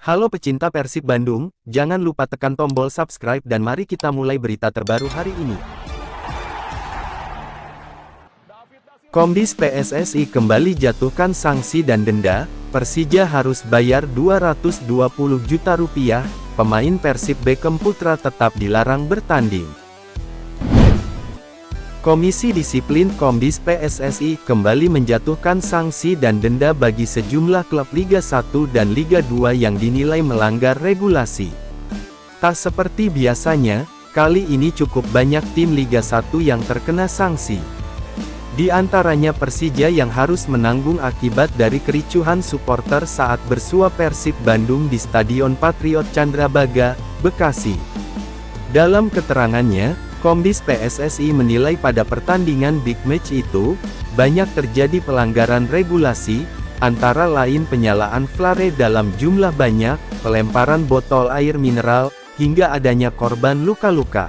Halo pecinta Persib Bandung, jangan lupa tekan tombol subscribe dan mari kita mulai berita terbaru hari ini. Komdis PSSI kembali jatuhkan sanksi dan denda, Persija harus bayar Rp220 juta, pemain Persib Beckham Putra tetap dilarang bertanding. Komisi Disiplin Komdis PSSI kembali menjatuhkan sanksi dan denda bagi sejumlah klub Liga 1 dan Liga 2 yang dinilai melanggar regulasi. Tak seperti biasanya, kali ini cukup banyak tim Liga 1 yang terkena sanksi. Di antaranya Persija yang harus menanggung akibat dari kericuhan supporter saat bersua Persib Bandung di Stadion Patriot Candrabaga, Bekasi. Dalam keterangannya, Komdis PSSI menilai pada pertandingan big match itu, banyak terjadi pelanggaran regulasi, antara lain penyalaan flare dalam jumlah banyak, pelemparan botol air mineral, hingga adanya korban luka-luka.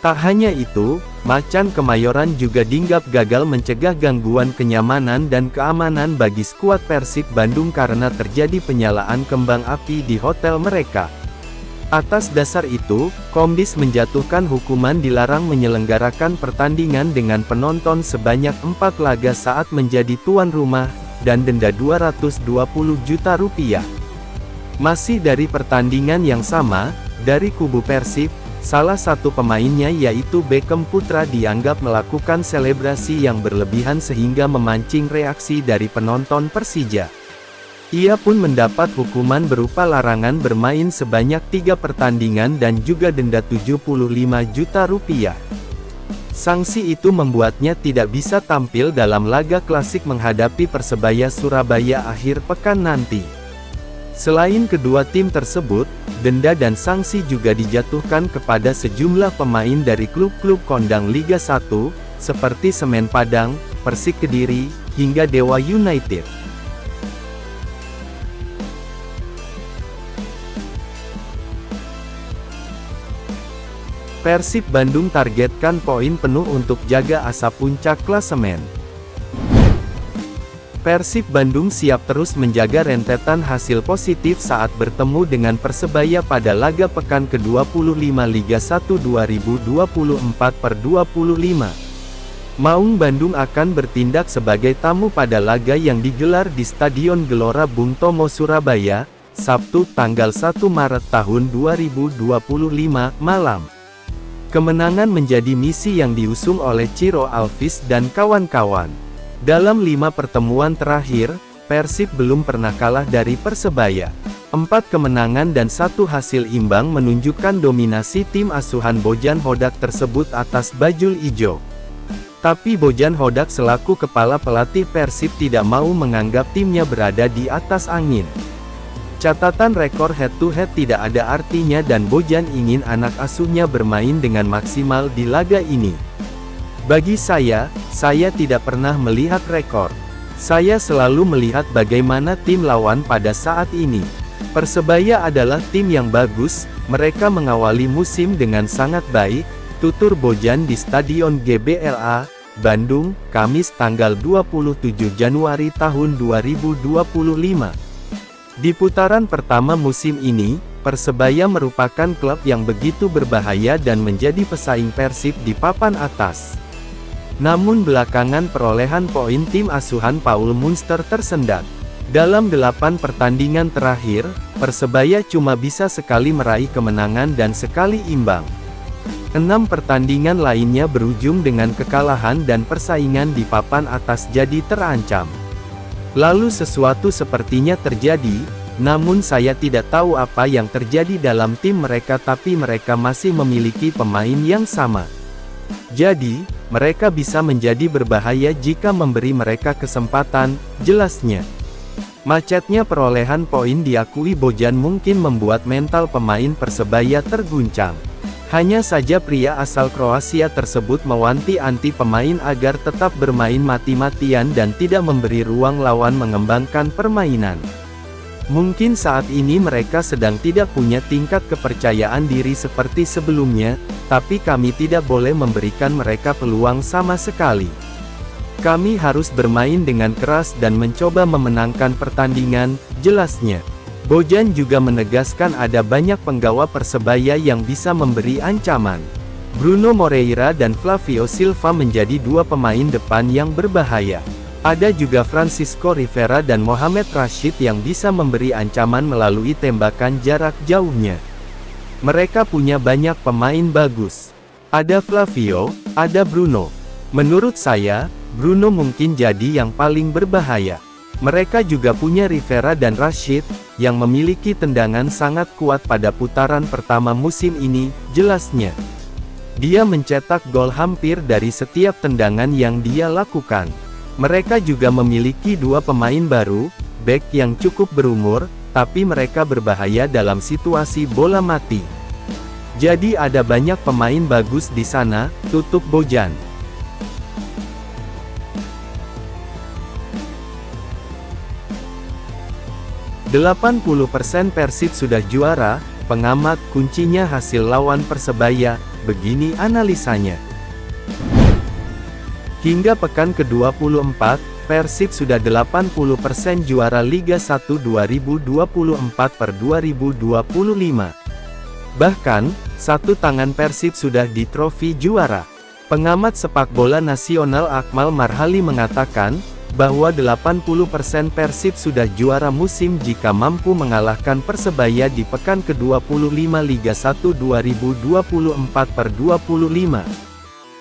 Tak hanya itu, Macan Kemayoran juga dinggap gagal mencegah gangguan kenyamanan dan keamanan bagi skuad Persib Bandung karena terjadi penyalaan kembang api di hotel mereka. Atas dasar itu, Komdis menjatuhkan hukuman dilarang menyelenggarakan pertandingan dengan penonton sebanyak 4 laga saat menjadi tuan rumah, dan denda Rp220 juta. Masih dari pertandingan yang sama, dari kubu Persib, salah satu pemainnya yaitu Beckham Putra dianggap melakukan selebrasi yang berlebihan sehingga memancing reaksi dari penonton Persija. Ia pun mendapat hukuman berupa larangan bermain sebanyak 3 pertandingan dan juga denda Rp75 juta. Sanksi itu membuatnya tidak bisa tampil dalam laga klasik menghadapi Persebaya Surabaya akhir pekan nanti. Selain kedua tim tersebut, denda dan sanksi juga dijatuhkan kepada sejumlah pemain dari klub-klub kondang Liga 1, seperti Semen Padang, Persik Kediri, hingga Dewa United. Persib Bandung targetkan poin penuh untuk jaga asa puncak klasemen. Persib Bandung siap terus menjaga rentetan hasil positif saat bertemu dengan Persebaya pada laga pekan ke-25 Liga 1 2024/25. Maung Bandung akan bertindak sebagai tamu pada laga yang digelar di Stadion Gelora Bung Tomo Surabaya, Sabtu tanggal 1 Maret tahun 2025 malam. Kemenangan menjadi misi yang diusung oleh Ciro Alvis dan kawan-kawan. Dalam 5 pertemuan terakhir, Persib belum pernah kalah dari Persebaya. 4 kemenangan dan 1 hasil imbang menunjukkan dominasi tim asuhan Bojan Hodak tersebut atas Bajul Ijo. Tapi Bojan Hodak selaku kepala pelatih Persib tidak mau menganggap timnya berada di atas angin. Catatan rekor head-to-head tidak ada artinya dan Bojan ingin anak asuhnya bermain dengan maksimal di laga ini. Bagi saya tidak pernah melihat rekor. Saya selalu melihat bagaimana tim lawan pada saat ini. Persebaya adalah tim yang bagus, mereka mengawali musim dengan sangat baik, tutur Bojan di Stadion GBLA, Bandung, Kamis tanggal 27 Januari tahun 2025. Di putaran pertama musim ini, Persebaya merupakan klub yang begitu berbahaya dan menjadi pesaing Persib di papan atas. Namun belakangan perolehan poin tim asuhan Paul Munster tersendat. Dalam 8 pertandingan terakhir, Persebaya cuma bisa sekali meraih kemenangan dan sekali imbang. 6 pertandingan lainnya berujung dengan kekalahan dan persaingan di papan atas jadi terancam. Lalu sesuatu sepertinya terjadi, namun saya tidak tahu apa yang terjadi dalam tim mereka tapi mereka masih memiliki pemain yang sama. Jadi, mereka bisa menjadi berbahaya jika memberi mereka kesempatan, jelasnya. Macetnya perolehan poin diakui Bojan mungkin membuat mental pemain Persebaya terguncang. Hanya saja pria asal Kroasia tersebut mewanti-wanti pemain agar tetap bermain mati-matian dan tidak memberi ruang lawan mengembangkan permainan. Mungkin saat ini mereka sedang tidak punya tingkat kepercayaan diri seperti sebelumnya, tapi kami tidak boleh memberikan mereka peluang sama sekali. Kami harus bermain dengan keras dan mencoba memenangkan pertandingan, jelasnya. Bojan juga menegaskan ada banyak penggawa Persebaya yang bisa memberi ancaman. Bruno Moreira dan Flavio Silva menjadi dua pemain depan yang berbahaya. Ada juga Francisco Rivera dan Mohamed Rashid yang bisa memberi ancaman melalui tembakan jarak jauhnya. Mereka punya banyak pemain bagus. Ada Flavio, ada Bruno. Menurut saya, Bruno mungkin jadi yang paling berbahaya. Mereka juga punya Rivera dan Rashid, yang memiliki tendangan sangat kuat pada putaran pertama musim ini, jelasnya. Dia mencetak gol hampir dari setiap tendangan yang dia lakukan. Mereka juga memiliki dua pemain baru, bek yang cukup berumur, tapi mereka berbahaya dalam situasi bola mati. Jadi ada banyak pemain bagus di sana, tutup Bojan. "80% Persib sudah juara, pengamat kuncinya hasil lawan Persebaya," begini analisanya. Hingga pekan ke-24, Persib sudah 80% juara Liga 1 2024/2025. Bahkan, satu tangan Persib sudah di trofi juara. Pengamat sepak bola nasional Akmal Marhali mengatakan, bahwa 80% Persib sudah juara musim jika mampu mengalahkan Persebaya di pekan ke-25 Liga 1 2024/25.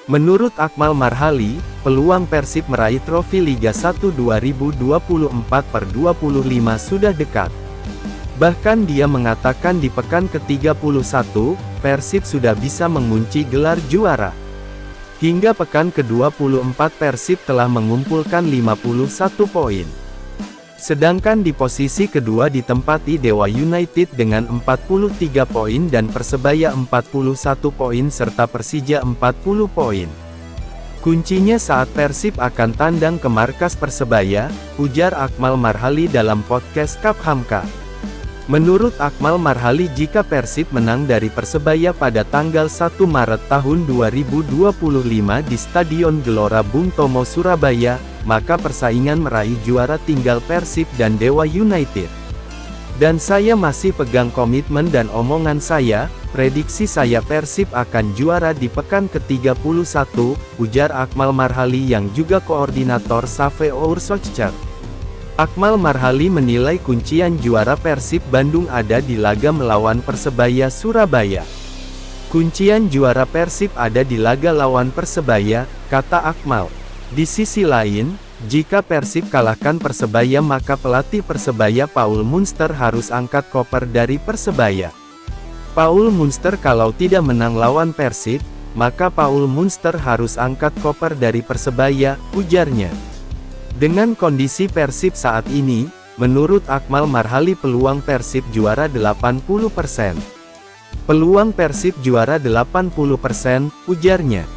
Menurut Akmal Marhali, peluang Persib meraih trofi Liga 1 2024/25 sudah dekat. Bahkan dia mengatakan di pekan ke-31, Persib sudah bisa mengunci gelar juara. Hingga pekan ke-24 Persib telah mengumpulkan 51 poin. Sedangkan di posisi kedua ditempati Dewa United dengan 43 poin dan Persebaya 41 poin serta Persija 40 poin. Kuncinya saat Persib akan tandang ke markas Persebaya, ujar Akmal Marhali dalam podcast Kap Hamka. Menurut Akmal Marhali, jika Persib menang dari Persebaya pada tanggal 1 Maret tahun 2025 di Stadion Gelora Bung Tomo Surabaya, maka persaingan meraih juara tinggal Persib dan Dewa United. Dan saya masih pegang komitmen dan omongan saya, prediksi saya Persib akan juara di pekan ke-31, ujar Akmal Marhali yang juga koordinator Save Oursochcar. Akmal Marhali menilai kuncian juara Persib Bandung ada di laga melawan Persebaya Surabaya. Kuncian juara Persib ada di laga lawan Persebaya, kata Akmal. Di sisi lain, jika Persib kalahkan Persebaya maka pelatih Persebaya Paul Munster harus angkat koper dari Persebaya. Paul Munster kalau tidak menang lawan Persib, maka Paul Munster harus angkat koper dari Persebaya, ujarnya. Dengan kondisi Persib saat ini, menurut Akmal Marhali peluang Persib juara 80%. Peluang Persib juara 80%, ujarnya.